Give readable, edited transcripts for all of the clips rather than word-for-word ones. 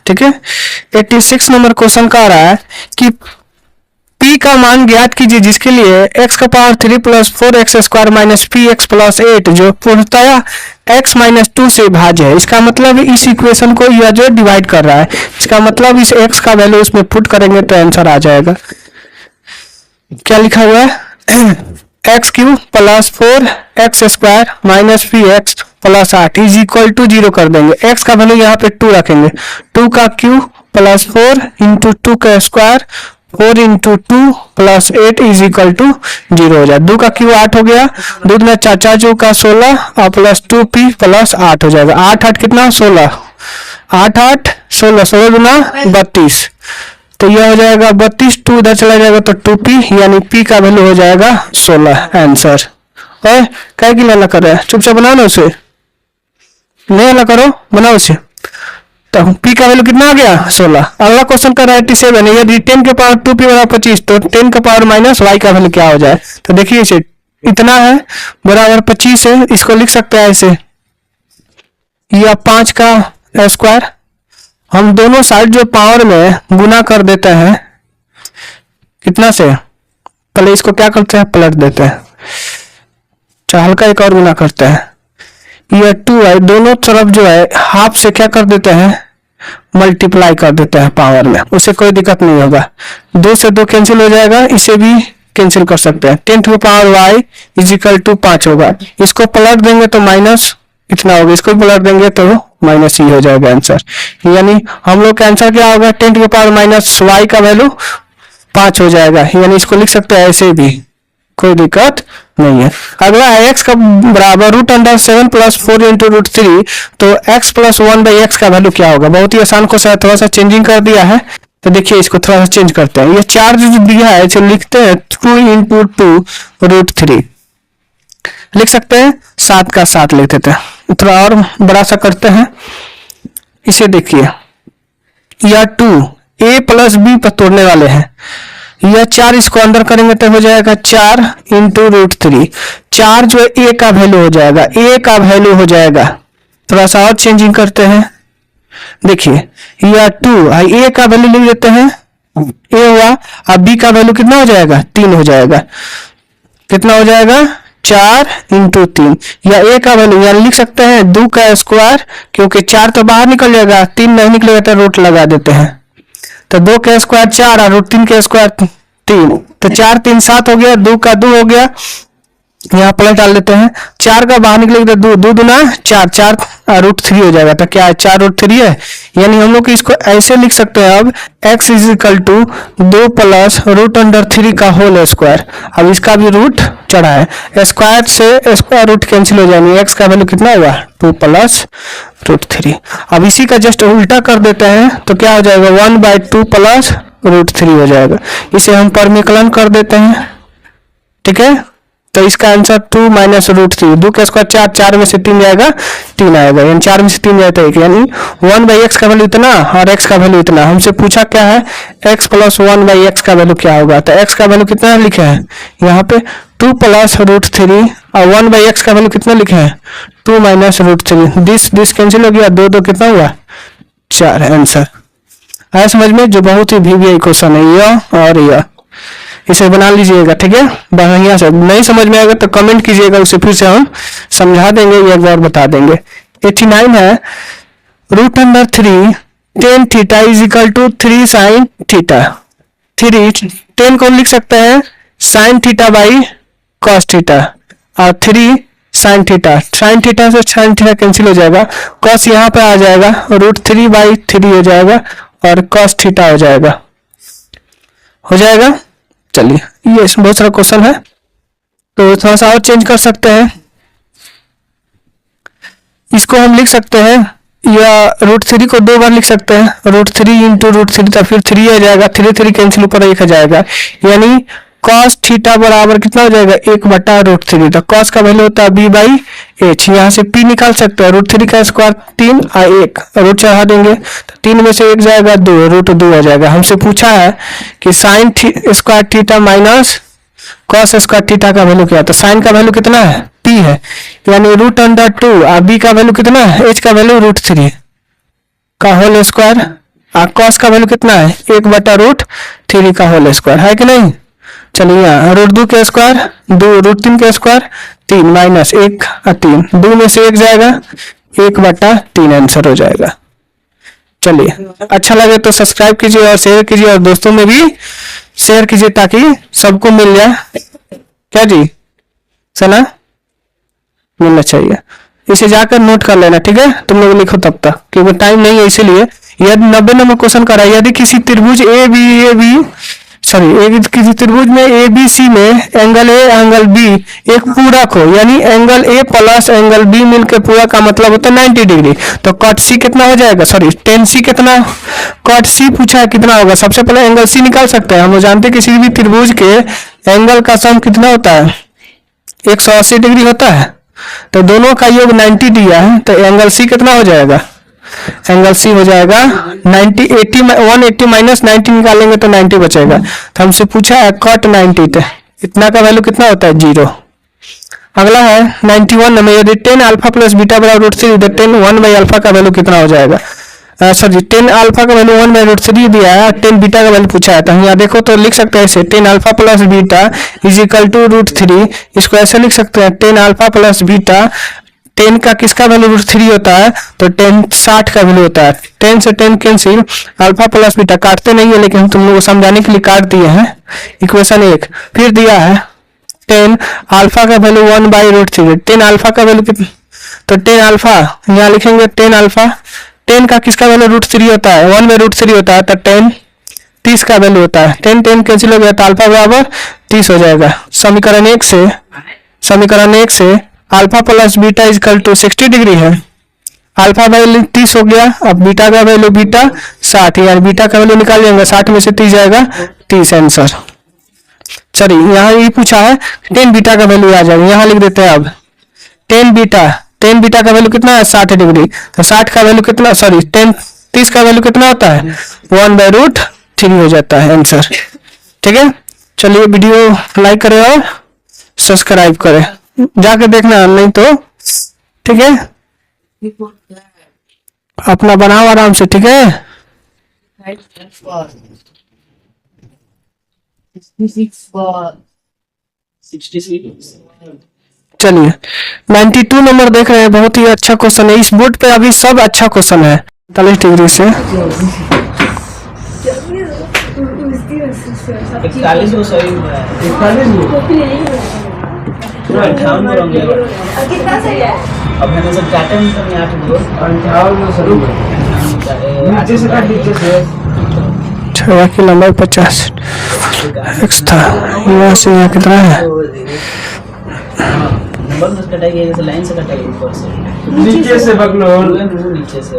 ठीक है। 86 number question का आ रहा है कि p का मान ज्ञात कीजिए जिसके लिए x का power 3 plus 4x square minus p x plus 8 जो पूर्णतया x माइनस 2 से भाज्य है। इसका मतलब इस इक्वेशन को यह जो डिवाइड कर रहा है, इसका मतलब इस x का वैल्यू इसमें पुट करेंगे तो आंसर आ जाएगा। क्या लिखा हुआ है, x cube plus 4x square minus p x plus 8 is equal to 0 कर देंगे। x का वैल्यू यहाँ पे 2 रखेंगे, 2 का क्यूब प्लस 4 इंटू 2 का square 4 into 2 plus 8 is equal to 0 हो जाए। 2 का क्यूब 8 हो गया, 2 में 4 4 चौ का 16 और प्लस 2p प्लस 8 हो जाएगा। 8 8 कितना 16, 8 8 16, 16 गुना 32, तो यह हो जाएगा 32, 2 इधर चला जाएगा तो 2p यानी p का वैल्यू हो जाएगा 16 आंसर। और क्या की लाला कर रहे हैं, चुपचाप बनाओ ना उसे, नहीं लाला करो, बनाओ उसे। तो p का वैल्यू कितना आ गया 16। अगला क्वेश्चन का 87 है, यदि 10 के पावर 2p बराबर 25 तो 10 का पावर माइनस y का वैल्यू क्या हो जाए। तो देखिए इसे इतना है बराबर 25 है, इसको लिख सकते हैं ऐसे, या 5 का स्क्वायर, हम दोनों साइड जो पावर में गुना कर देते हैं कितना से, पहले इसको क्या करते हैं पलट देते हैं, चाहे हल्का एक और गुना करते हैं, यह 2 है, दोनों तरफ जो है हाफ से क्या कर देते हैं मल्टीप्लाई कर देते हैं पावर में, उससे कोई दिक्कत नहीं होगा। 2 से 2 कैंसिल हो जाएगा, इसे भी कैंसिल कर सकते हैं। 10 की power y is equal to 5 होगा, इसको पलट देंगे तो माइनस इतना होगा, इसको पलट देंगे तो माइनस ही हो जाएगा आंसर। यानी हम लोग का आंसर क्या होगा, 10 की पावर माइनस y का वैल्यू 5 हो जाएगा, यानी इसको लिख सकते हैं ऐसे भी, कोई दिक्कत नहीं है। अगला है x का बराबर root under 7 plus 4 into root 3, तो x प्लस 1 बाई एक्स का वैल्यू क्या होगा। बहुत ही आसान क्वेश्चन है, थोड़ा सा चेंजिंग कर दिया है, तो देखिए इसको थोड़ा सा चेंज करते हैं। ये चार्ज जो दिया है इसे लिखते हैं 2 इंटू 2 रूट 3, लिख सकते हैं 7 का 7 लिख देते हैं। थोड़ा और बड़ा सा करते हैं, इसे देखिए यह 2 a प्लस बी पर तोड़ने वाले हैं, यह 4 इसको अंदर करेंगे तो हो जाएगा 4 इंटू रूट 3, 4 जो है a का वैल्यू हो जाएगा, a का वैल्यू हो जाएगा। थोड़ा सा और चेंजिंग करते हैं, देखिए यह 2 a का वैल्यू लिख देते हैं, a हुआ, अब b का वैल्यू कितना हो जाएगा 3 हो जाएगा, कितना हो जाएगा 4 इंटू 3, या a का वैल्यू या लिख सकते हैं 2 का स्क्वायर, क्योंकि 4 तो बाहर निकल जाएगा, 3 नहीं निकलेगा तो रूट लगा देते हैं, तो 2 का स्क्वायर 4 और रूट 3 का स्क्वायर 3, तो 4 3 7 हो गया, 2 का 2 हो गया, यहाँ प्लस डाल देते हैं, 4 का बाहर निकलेगा 2, 2 दूना 4, 4 रूट 3 हो जाएगा, तो क्या है 4 रूट 3 है। यानी हम लोग इसको ऐसे लिख सकते हैं, अब x is equal to 2 plus root under 3 का होल स्क्वायर, अब इसका भी रूट चढ़ा है, स्क्वायर से स्क्वायर रूट कैंसिल हो जाएंगे, x का वैल्यू कितना हुआ 2 प्लस रूट 3। अब इसी का जस्ट उल्टा कर देते हैं तो क्या हो जाएगा 1/2 प्लस रूट 3 हो जाएगा, इसे हम परमीकलन कर देते हैं, ठीक है। तो इसका आंसर 2 माइनस रूट 3, 2 का स्क्वायर 4, 4 में से 3 जाएगा 3 आएगा, यानी 4 में से 3 जाए तो 1, यानी 1/x का वैल्यू इतना और x का वैल्यू इतना। हमसे पूछा क्या है x प्लस 1/x का वैल्यू क्या होगा, तो x का वैल्यू कितना लिखे हैं यहाँ पे 2 प्लस रूट 3 और 1/x का वैल्यू कितना लिखे हैं 2 माइनस रूट 3, दिस कैंसिल हो गया, 2 2 कितना हुआ 4 आंसर। आया समझ में, जो बहुत ही वीवीआई क्वेश्चन है यह और यह, इसे बना लीजिएगा, ठीक है। बढ़िया से नहीं समझ में आएगा तो कमेंट कीजिएगा, उसे फिर से हम समझा देंगे या एक बार बता देंगे। 89 है रूट under 3 tan theta is equal to 3 sin theta, 3 10 को लिख सकते हैं sin theta by cos theta और 3 sin थीटा, sin थीटा से sin थीटा कैंसिल हो जाएगा, cos यहाँ पे आ जाएगा रूट 3/3 हो जाएगा और cos थीटा हो जाएगा, चलिए ये बहुत सारा क्वेश्चन है तो थोड़ा सा और चेंज कर सकते हैं, इसको हम लिख सकते हैं या रूट 3 को 2 बार लिख सकते हैं, रूट 3 इंटू रूट 3 तो फिर 3 आ जाएगा, 3 कैंसिल ऊपर 1 आ जाएगा, यानी cos थीटा बराबर कितना हो जाएगा 1/√3, तो cos का वैल्यू होता है b/h, यहाँ से p निकाल सकते हैं, रूट 3 का स्क्वायर 3 और 1 रूट चढ़ा देंगे तो 3 में से 1 जाएगा 2, रूट 2 आ जाएगा। हमसे पूछा है कि sine square theta minus cos square theta का वैल्यू क्या है, तो साइन का वैल्यू कितना है p है, यानी रूट अंडर 2 और b का वैल्यू कितना है h का वैल्यू रूट 3 का होल स्क्वायर कॉस का वैल्यू कितना है 1/√3 का होल स्क्वायर है कि नहीं। चलिए यहाँ √2 के स्क्वायर 2 √3 के स्क्वायर 3 माइनस 1 और 3 2 में से 1 जाएगा 1/3 आंसर हो जाएगा। चलिए अच्छा लगे तो सब्सक्राइब कीजिए और शेयर कीजिए और दोस्तों में भी शेयर कीजिए ताकि सबको मिल जाए। क्या जी सुना मिलना चाहिए। इसे जाकर नोट कर लेना ठीक है, तुम लोग लिखो तब तक क्योंकि टाइम नहीं है इसीलिए। यदि 90 नंबर क्वेश्चन कर रहा है, यदि किसी त्रिभुज किसी त्रिभुज में ए बी सी में एंगल ए एंगल बी एक पूरक हो, यानी angle A plus angle B मिलकर पूरक का मतलब होता है 90 डिग्री, तो कॉट सी कितना हो जाएगा, सॉरी टेन सी कितना, कॉट सी पूछा है कितना होगा। सबसे पहले एंगल सी निकाल सकते हैं, हम लोग जानते हैं किसी भी त्रिभुज के एंगल का सम कितना होता है 180 डिग्री होता है, तो दोनों का योग 90 दिया है, तो एंगल सी कितना हो जाएगा, एंगल सी हो जाएगा 90 180 माइनस 90 निकालेंगे तो 90 बचेगा। तो हमसे पूछा है कॉट 90, तो इतना का वैल्यू कितना होता है 0। अगला है 91 नंबर, यदि 10 अल्फा प्लस बीटा बराबर √3 तो 10 1/अल्फा का वैल्यू कितना हो जाएगा। सर 10 अल्फा का वैल्यू 1/√3 दिया है, 10 बीटा का वैल्यू पूछा है, तो हम यहाँ देखो तो लिख सकते हैं इसे 10 alpha plus beta is equal to √3। इसको ऐसे लिख सकते हैं 10 अल्फा प्लस बीटा, 10 का किसका वैल्यू √3 होता है, तो 10 60 का वैल्यू होता है। 10 से 10 कैंसिल, अल्फा प्लस बीटा काटते नहीं है लेकिन हम तुम लोग को समझाने के लिए काट दिए हैं। इक्वेशन 1 फिर दिया है 10 अल्फा का वैल्यू 1/√3, 10 अल्फा का वैल्यू कितना, तो 10 अल्फा यहाँ लिखेंगे 10 अल्फा, 10 का किसका वैल्यू √3 होता है 1/√3 होता है, तो 10 30 का वैल्यू होता है, 10 10 कैंसिल हो गया तो अल्फा बराबर 30 हो जाएगा। समीकरण 1 से alpha plus beta is equal to 60 degree है, अल्फा वैल्यू 30 हो गया, अब बीटा का वैल्यू बीटा 60, यानी बीटा का वैल्यू निकाल लेंगे 60 में से 30 जाएगा 30 आंसर। चलिए यहाँ ये पूछा है 10 बीटा का वैल्यू आ जाएगा, यहाँ लिख देते हैं अब 10 बीटा का वैल्यू कितना है 60 डिग्री, तो 60 का वैल्यू कितना, सॉरी 30 का वैल्यू कितना होता है 1/√3 हो जाता है आंसर। ठीक है, चलिए वीडियो लाइक करें और सब्सक्राइब करें, जाके देखना नहीं तो ठीक है, अपना बनाओ आराम से ठीक है। चलिए 92 नंबर देख रहे हैं, बहुत ही अच्छा क्वेश्चन है, इस बोर्ड पे अभी सब अच्छा क्वेश्चन है। 40 डिग्री से 6 की लंबाई 50 x था, यहाँ से यहाँ कितना है, लाइन से कटाइए ऊपर से नीचे से पकड़ो, नीचे से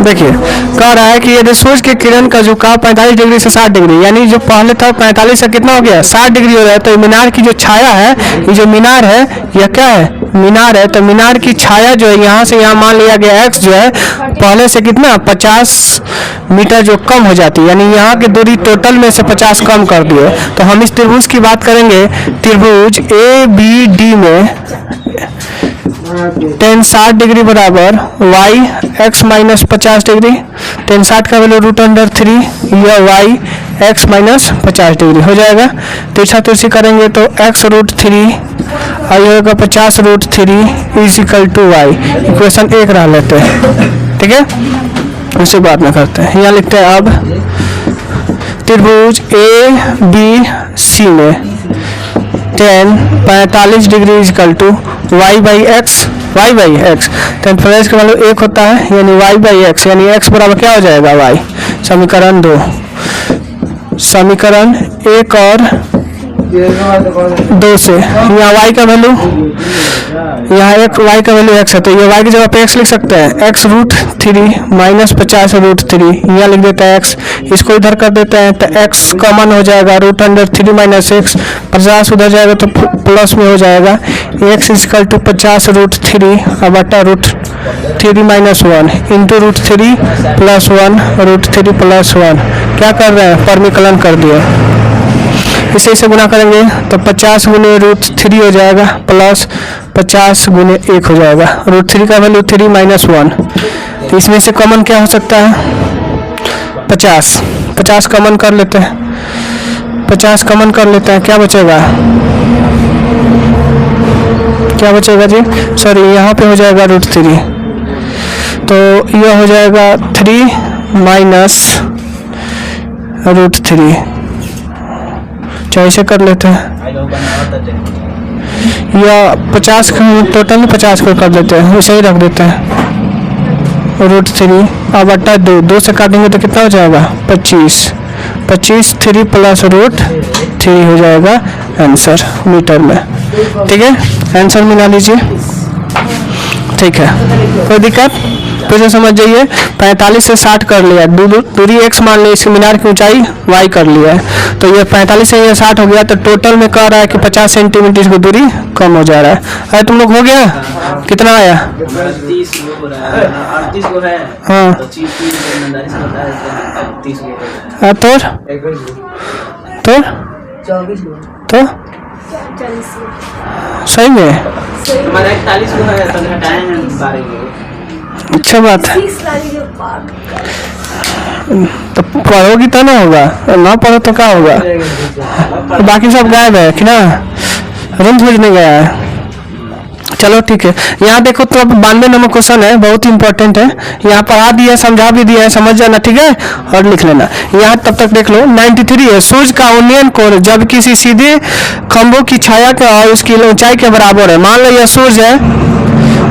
देखिए कह रहा है कि यदि सूर्य की किरण का झुकाव 45 डिग्री से 60 डिग्री, यानी जो पहले था 45 से कितना हो गया 60 डिग्री हो रहा है, तो मीनार की जो छाया है, ये जो मीनार है यह क्या है मीनार है, तो मीनार की छाया जो है यहाँ से यहाँ मान लिया गया x जो है पहले से कितना 50 मीटर जो कम हो जाती है, यानी यहाँ की दूरी टोटल में से 50 कम कर दिए। तो हम इस त्रिभुज की बात करेंगे, त्रिभुज ABD में tan 60 डिग्री बराबर y x minus 50 degree, tan 60 का वैल्यू √3, यह y x माइनस 50 डिग्री हो जाएगा। तिरछा तिरछी करेंगे तो x √3 और यह होगा 50√3 is equal to y। Equation 1 रह लेते हैं, ठीक है, उसे बाद में करते हैं। यहाँ लिखते हैं अब त्रिभुज ABC में tan 45 degree is equal to y/x, tan plus का वैल्यू 1 होता है, यानी y/x, यानी x बराबर क्या हो जाएगा y। समीकरण 2, समीकरण 1 और 2 से यहाँ y का वैल्यू, यहाँ एक y का वैल्यू x है, तो ये y की जगह पे x लिख सकते हैं, x √3 माइनस 50√3, यहाँ लिख देते हैं x, इसको इधर कर देते हैं तो x कॉमन हो जाएगा √3 माइनस x, 50 उधर जाएगा तो प्लस में हो जाएगा, x इक्वल टू 50√3 बटा √3 माइनस 1 इंटू √3 प्लस 1 √3 प्लस 1, क्या कर रहे हैं परमीकलन कर दिया, इसे गुना करेंगे तो 50 गुने √3 हो जाएगा प्लस 50 गुने 1 हो जाएगा। √3 का वैल्यू 3 माइनस 1, तो इसमें से कॉमन क्या हो सकता है? 50 कॉमन कर लेते हैं, 50 कॉमन कर लेते हैं, क्या बचेगा? क्या बचेगा जी? सॉरी, यहाँ पे हो जाएगा √3, तो यह हो जाएगा 3 माइनस √3। चाहे इसे कर लेते हैं, या 50 टोटल 50 को कर देते हैं, उसे ही रख देते हैं। √3 अब बटा 2 से काटेंगे तो कितना हो जाएगा? 25 3 प्लस √3 हो जाएगा आंसर मीटर में। ठीक है, आंसर मिला लीजिए। ठीक है, कोई दिक्कत? तो जो समझ जाइए, 45 से 60 कर लिया, दूरी x मान लिया, इसके मीनार की ऊंचाई y कर लिया है, तो ये 45 से ये 60 हो गया, तो टोटल में कह रहा है कि 50 सेंटीमीटर इसको दूरी कम हो जा रहा है। अरे तुम लोग हो गया? कितना आया? 38 हो रहा है, 38 को है। हाँ, तो 30 की ईमानदारी से बताया है, 30 को है। तो 40 सही में हमारा 41 को है, तो घटाए हैं 12 को। अच्छा बात है। तो पढ़ोगी तो ना होगा, ना पढ़ो तो क्या होगा? बाकी सब गायब है कि ना, रूम भेजने गया है। चलो ठीक है, यहाँ देखो तो 92 नंबर क्वेश्चन है, बहुत इंपॉर्टेंट है। यहाँ पढ़ा दिया, समझा भी दिया है, समझ जाना, ठीक है, और लिख लेना। यहाँ तब तक देख लो। 93 है, सूर्य का उन्नयन कोण जब किसी सीधे खंभों की छाया का और उसकी ऊंचाई के बराबर है। मान लो यह सूर्य है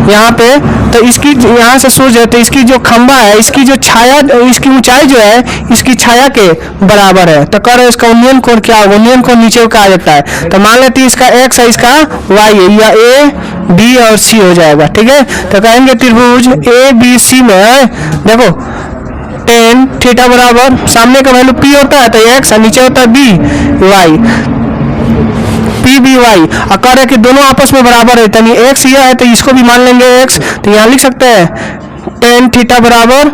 यहाँ पे, तो इसकी यहाँ से सूर्य है, तो इसकी जो खंभा है, इसकी जो छाया, इसकी ऊंचाई जो है इसकी छाया के बराबर है। तो कह रहे इसका उन्नयन कोण क्या होगा? उन्नयन कोण नीचे का आ जाता है, तो मान लेते हैं इसका x है, इसका y है, या a b और c हो जाएगा। ठीक है, तो कहेंगे त्रिभुज ABC में देखो tan थीटा बराबर, सामने का वैल्यू p होता है तो x, और नीचे होता है b y, PBY, और कह रहे कि दोनों आपस में बराबर है, यानी x यह है तो इसको भी मान लेंगे x, तो यहाँ लिख सकते हैं tan थीटा बराबर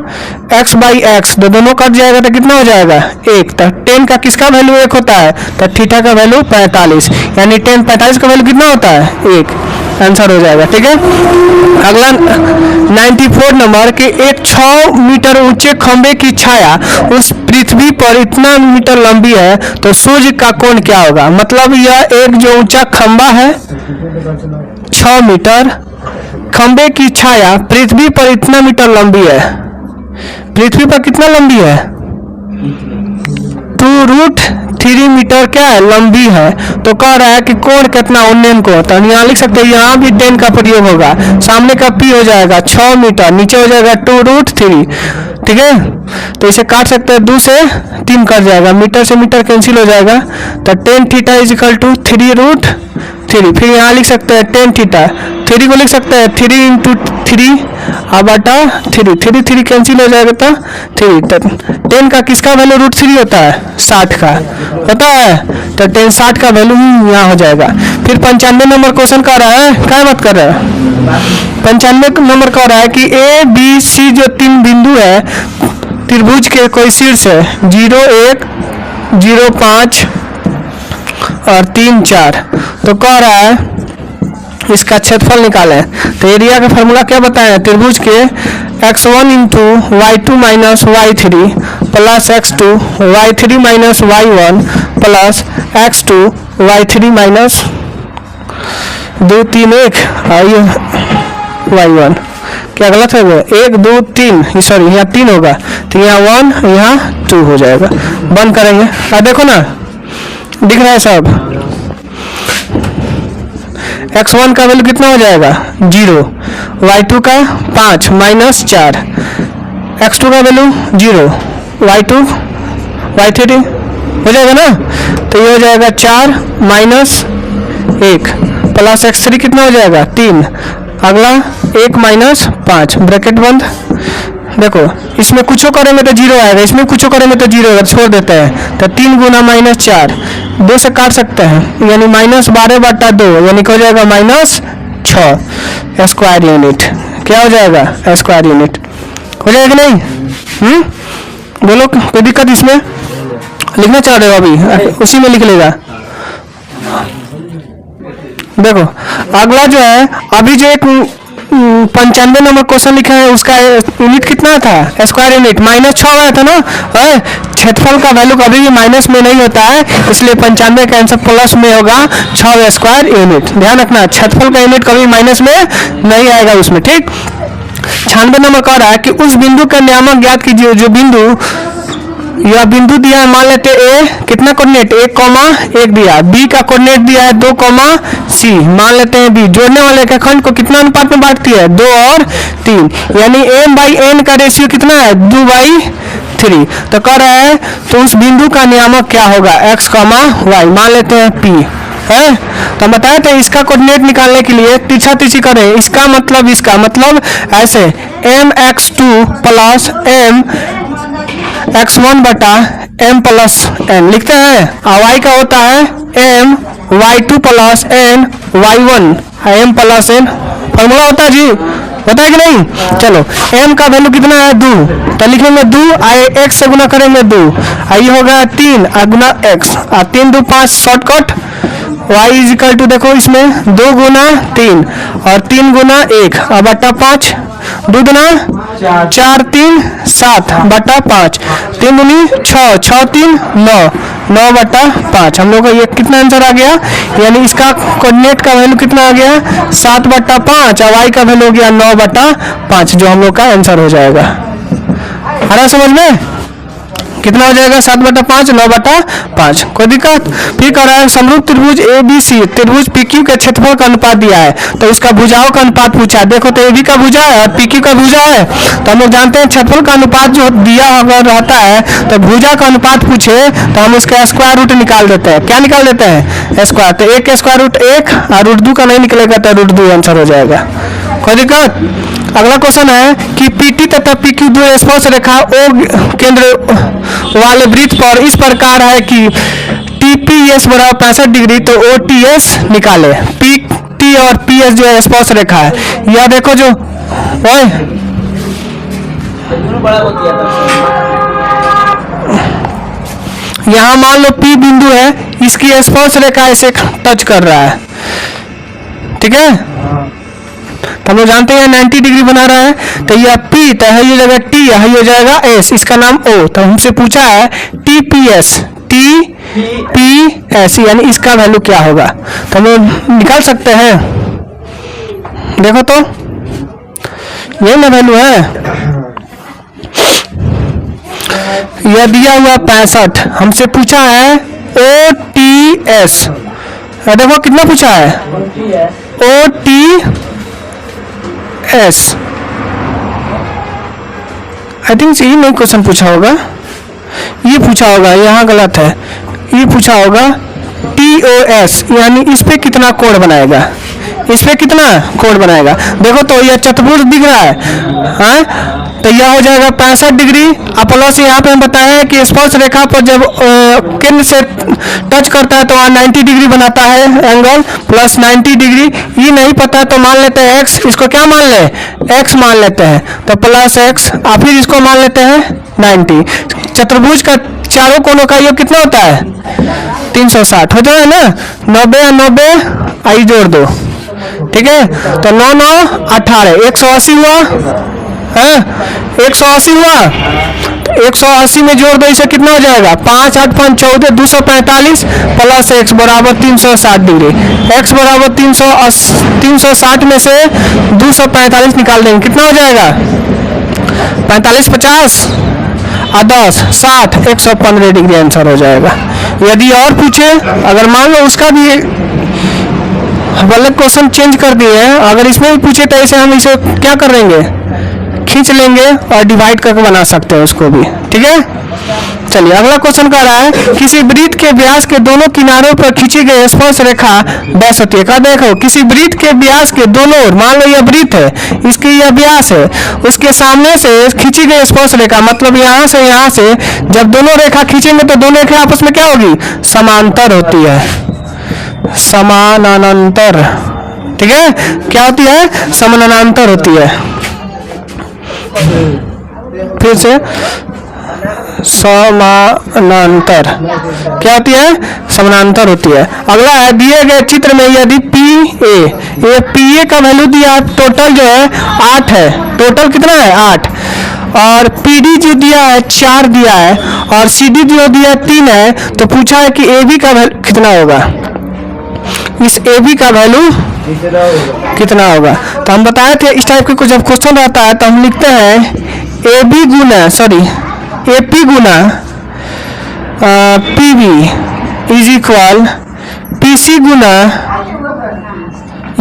x बाई एक्स, तो दोनों कट जाएगा तो कितना हो जाएगा? 1। तो tan का किसका वैल्यू 1 होता है? तो थीटा का वैल्यू 45, यानी tan 45 का वैल्यू कितना होता है? 1। आंसर हो जाएगा। ठीक है, अगला 94 नंबर के एक 6 मीटर ऊंचे खंबे की छाया उस पृथ्वी पर इतना मीटर लंबी है, तो सूर्य का कोण क्या होगा? मतलब यह एक जो ऊंचा खंबा है 6 मीटर, खंबे की छाया पृथ्वी पर इतना मीटर लंबी है। पृथ्वी पर कितना लंबी है? 2√3 मीटर क्या है? लंबी है। तो कह रहा है कि कोण कितना? उन्नयन कोण। तो यहाँ लिख सकते हैं, यहाँ भी tan का प्रयोग होगा, सामने का p हो जाएगा 6 मीटर, नीचे हो जाएगा 2√3। ठीक है, तो इसे काट सकते हैं, 2 से 3 कट जाएगा, मीटर से मीटर कैंसिल हो जाएगा, तो tan theta is equal to 3√3। फिर यहाँ लिख सकते हैं tan थीटा, 3 को लिख सकते हैं 3 इंटू 3 बटा 3 कैंसिल हो जाएगा, तो 3। तो tan का किसका वैल्यू √3 होता है? 60 का होता है, तो tan 60 का वैल्यू यहाँ हो जाएगा। फिर 95 नंबर क्वेश्चन कर रहा है, क्या मत कर रहा है? 95 नंबर कह रहा है कि ABC जो 3 बिंदु है त्रिभुज के कोई शीर्ष है 0 1 0 5 और 3 4, तो कह रहा है इसका क्षेत्रफल निकालें। तो एरिया का फॉर्मूला क्या बताएं? त्रिभुज के x1 into y2 minus y3 plus x2 y3 minus y1 plus x2 y3 minus 2 3 1 y1। क्या गलत है वो? 1 2 3, सॉरी यहाँ 3 होगा, तो यहाँ 1 यहाँ 2 हो जाएगा। बंद करेंगे, देखो ना दिख रहा है सब। x1 का वैल्यू कितना हो जाएगा? 0, y2 का 5 माइनस 4, x2 का वैल्यू 0, y2 y3 हो जाएगा ना, तो ये हो जाएगा 4 माइनस 1 प्लस x3 कितना हो जाएगा? 3, अगला 1 माइनस 5, ब्रैकेट बंद। देखो इसमें कुछ करेंगे तो 0 आएगा, इसमें कुछ करेंगे तो 0 आएगा, छोड़ देते हैं, तो 3 गुना माइनस 4, 2 से काट सकते हैं, यानी माइनस 12 बटा 2, यानी क्या हो जाएगा? Minus 6 square unit. क्या हो जाएगा? स्क्वायर यूनिट हो जाएगा नहीं? बोलो, कोई दिक्कत इसमें? लिखना चाह रहे हो अभी? उसी में लिख लेगा। देखो अगला जो है, अभी जो एक 95 नंबर क्वेश्चन लिखा है उसका यूनिट कितना था, स्क्वायर यूनिट -6 आया था ना। क्षेत्रफल का वैल्यू कभी भी माइनस में नहीं होता है, इसलिए 95 का आंसर प्लस में होगा 6 स्क्वायर यूनिट। ध्यान रखना, क्षेत्रफल का यूनिट कभी माइनस में नहीं आएगा उसमें, ठीक। 96 नंबर कह रहा है कि उस बिंदु का नियामक ज्ञात कीजिए जो बिंदु, यह बिंदु दिया है, मान लेते ए, कितना कोऑर्डिनेट 1,1 दिया, बी का कोऑर्डिनेट दिया है 2, सी मान लेते हैं बी। जोड़ने वाले का खंड को कितना अनुपात में बांटती है, 2 और 3, यानी m/n का रेशियो कितना है, 2/3। तो कह रहा है तो उस बिंदु का नियामक क्या होगा, x, y, मान लेते हैं p है। तो बताए थे इसका कोऑर्डिनेट निकालने के लिए तीछा तीछी करें, इसका मतलब ऐसे mx2 प्लस mx1 बटा m प्लस n लिखते हैं, और y का होता है my2 plus n y1 m plus n, formula होता है जी, होता है कि नहीं। चलो m का वैल्यू कितना है 2, तो लिखेंगे 2 x से गुना करेंगे 2, ये होगा 3 गुना x, 3 2 5 shortcut, y is equal to देखो इसमें 2 गुना 3 और 3 गुना 1 और बटा 5, 2 गुना 4 3 7 बटा 5, 3 दूनी 6 6 3 9 9 बटा 5। हम लोग का ये कितना आंसर आ गया, यानी इसका कोऑर्डिनेट का वैल्यू कितना आ गया 7 बटा 5 और y का वैल्यू हो गया 9 बटा 5, जो हम लोग का आंसर हो जाएगा। आ रहा समझ में, कितना हो जाएगा 7 बटा 5 9 बटा 5। कोई दिक्कत। फिर कह रहा है समरूप त्रिभुज ABC त्रिभुज PQ के क्षेत्रफल का अनुपात दिया है, तो इसका भुजाओं का अनुपात पूछा है। देखो तो AB का भुजा है और PQ का भुजा है, तो हम लोग जानते हैं क्षेत्रफल का अनुपात जो दिया अगर रहता है तो भुजा का अनुपात पूछे तो हम उसका स्क्वायर रूट निकाल देते हैं। क्या निकाल देते हैं, स्क्वायर। तो 1 का स्क्वायर रूट 1 और रूट 2 का नहीं निकलेगा तो रूट 2 आंसर हो जाएगा। कोई दिक्कत। अगला क्वेश्चन है कि PT तथा PQ दो स्पर्श रेखा O केंद्र वाले वृत्त पर इस प्रकार है कि TPS बराबर 65 डिग्री, तो OTS निकाले। PT और PS जो है स्पर्श रेखा है, यह देखो जो यहाँ मान लो P बिंदु है, इसकी स्पर्श रेखा ऐसे टच कर रहा है, ठीक है। तो हम लोग जानते हैं 90 डिग्री बना रहा है, तो यह P तो है ये जगह T, यही हो जाएगा S, इसका नाम O। तो हमसे पूछा है TPS TPS यानी इसका वैल्यू क्या होगा, तो हम लोग निकाल सकते हैं। देखो तो ये ना वैल्यू है, यह दिया हुआ 65, हमसे पूछा है OTS, देखो कितना पूछा है OTS, आई थिंक ये नहीं क्वेश्चन पूछा होगा, ये पूछा होगा, यहाँ गलत है, ये पूछा होगा TOS, यानी इस पे कितना कोण बनाएगा, इस पे कितना कोण बनाएगा। देखो तो यह चतुर्भुज दिख रहा है, हाँ? तो यह हो जाएगा 65 डिग्री। अब प्लस यहाँ पे हम बताया है कि स्पर्श रेखा पर जब केंद्र से टच करता है तो वहाँ 90 डिग्री बनाता है एंगल, प्लस 90 डिग्री। ये नहीं पता तो मान लेते हैं x, इसको क्या मान ले x मान लेते हैं, तो प्लस x, और फिर इसको मान लेते हैं 90। चतुर्भुज का चारों कोनों का योग कितना होता है 360 हो जाए ना, 90 और 90 आई जोड़ दो, ठीक है। तो 9 9 18 180 हुआ है, 180 हुआ, 180 में जोड़ दो, इसे कितना हो जाएगा 5 8 5 14 245 प्लस x बराबर 360 डिग्री। x बराबर 360 में से 245 निकाल देंगे, कितना हो जाएगा 45 50 और 10 60 115 डिग्री आंसर हो जाएगा। यदि और पूछे, अगर मान लो उसका भी गलत क्वेश्चन चेंज कर दिए हैं, अगर इसमें भी पूछे तो ऐसे हम इसे क्या कर लेंगे, खींच लेंगे और डिवाइड करके बना सकते हैं उसको भी, ठीक है। चलिए अगला क्वेश्चन कह रहा है किसी वृत्त के व्यास के दोनों किनारों पर खींची गई स्पर्श रेखा डैश होती है। का देखो किसी वृत्त के व्यास के दोनों, मान लो यह वृत्त है, इसकी यह व्यास है, उसके सामने से खींची गई स्पर्श रेखा, मतलब यहाँ से जब दोनों रेखा खींचेंगे तो दोनों रेखा आपस में क्या होगी, समांतर होती है, समानांतर, ठीक है। क्या होती है, समानांतर होती है। फिर से समानांतर क्या होती है? समानांतर होती है। अगला है दिए गए चित्र में यदि ये पी ए का वैल्यू दिया है, टोटल जो है 8 है। टोटल कितना है? 8। और पी डी जो दिया है 4 दिया है, और सी डी जो दिया है 3 है। तो पूछा है कि ए बी का वैल्यू कितना होगा। इस ए बी का वैल्यू कितना होगा। तो हम बताए थे इस टाइप के कुछ जब क्वेश्चन रहता है तो हम लिखते हैं ए बी गुना ए पी गुना P B is equal P C गुना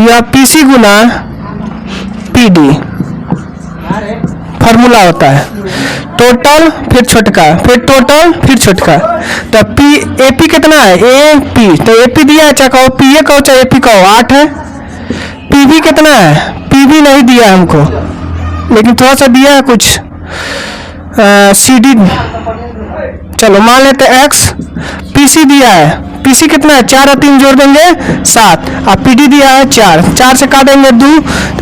या पी सी गुना पी डी। फॉर्मूला होता है टोटल फिर छोटका फिर टोटल फिर छोटका। तो पी ए पी कितना है? ए पी, तो ए पी दिया है, चाहे कहो पी ए कहो चाहे ए पी कहो, 8 है। पी बी कितना है? पी बी नहीं दिया हमको, लेकिन थोड़ा सा दिया है कुछ सी डी। चलो मान लेते एक्स। पी सी दिया है, पी सी कितना है? 4 और 3 जोड़ देंगे 7। अब पी डी दिया है 4 से काटेंगे 2,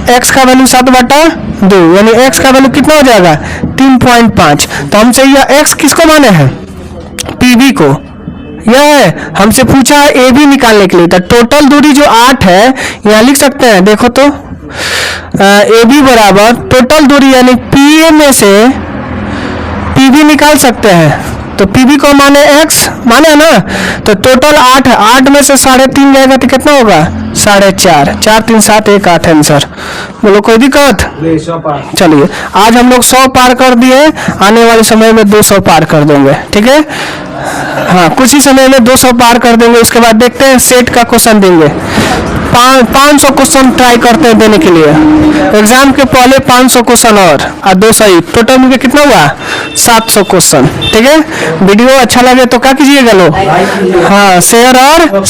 एक्स का वैल्यू 7/2, यानी एक्स का वैल्यू कितना हो जाएगा? 3.5। तो हमसे यह एक्स किसको माने हैं? पी बी को। यह है हमसे पूछा है ए बी निकालने के लिए। तो टोटल दूरी जो 8 है यहाँ लिख सकते हैं, देखो तो ए बी बराबर टोटल दूरी यानी पी ए में से पी बी निकाल सकते हैं। तो पी बी को माने एक्स माने ना, तो टोटल 8 है। 8 में से 3.5 जाएगा तो कितना होगा? 4.5। 4 3 7 1 8 आंसर। बोलो कोई दिक्कत? चलिए आज हम लोग 100 पार कर दिए, आने वाले समय में 200 पार कर देंगे। ठीक है, हाँ कुछ ही समय में 200 पार कर देंगे। उसके बाद देखते हैं सेट का क्वेश्चन देंगे। 500 क्वेश्चन ट्राई करते हैं देने के लिए। एग्जाम के पहले 500 क्वेश्चन और 200 ही, टोटल मिलकर कितना हुआ? 700 क्वेश्चन। ठीक है, वीडियो अच्छा लगे तो क्या कीजिएगा लोग? हाँ शेयर और